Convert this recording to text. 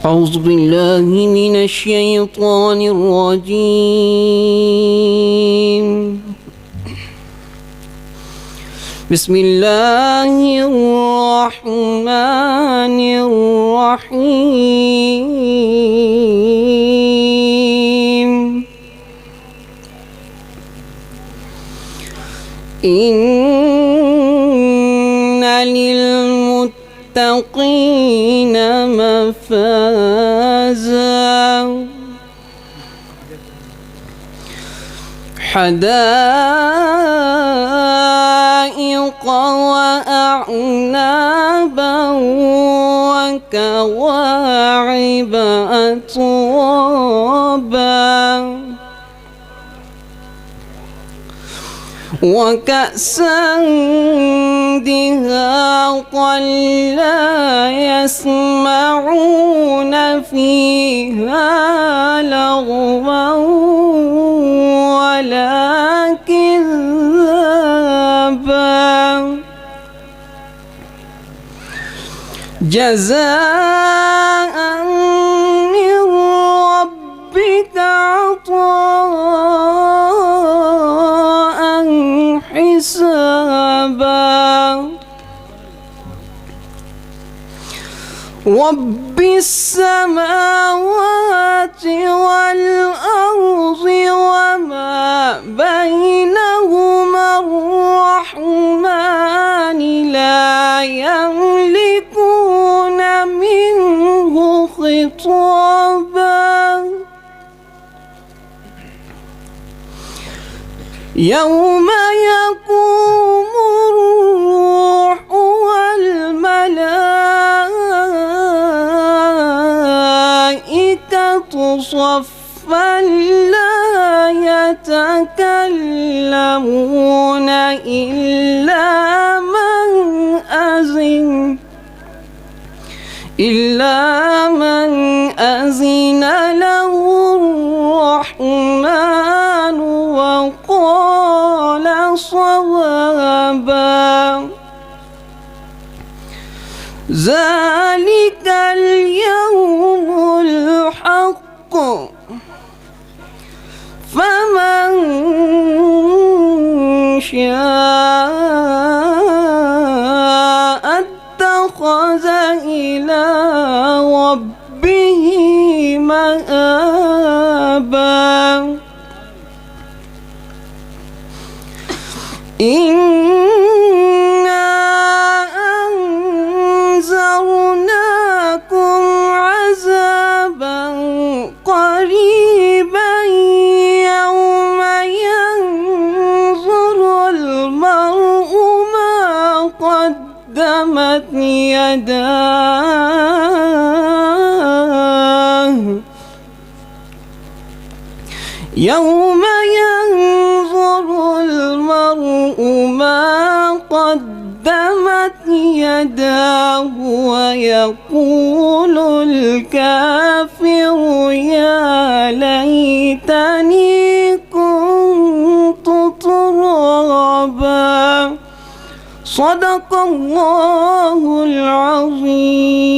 أعوذ بالله من الشيطان الرجيم. بسم الله الرحمن الرحيم. إن للمتقين مفازا حدائق وأعنابا وكواعب أترابا وكأسا دهاقا لا يسمعون فيها لغوا ولا كذابا جزاء من ربك عطاء حسابا. رب السماوات والأرض وما بينهما الرحمن لا يملكون منه خطابا. يوم يقوم الروح والملائكة صفا لا يتكلمون إلا من أذن له الرحمن وقال صوابا. ذلك اليوم الحق فمن شاء اتخذ إلى ربه مآبا. إنا أنذرناكم عذابا قريبا يوم ينظر المرء ما قدمت يداه يوم ينظر المرء ما قدمت يداه ويقول الكافر يا ليتني كنت ترابا. صدق الله العظيم.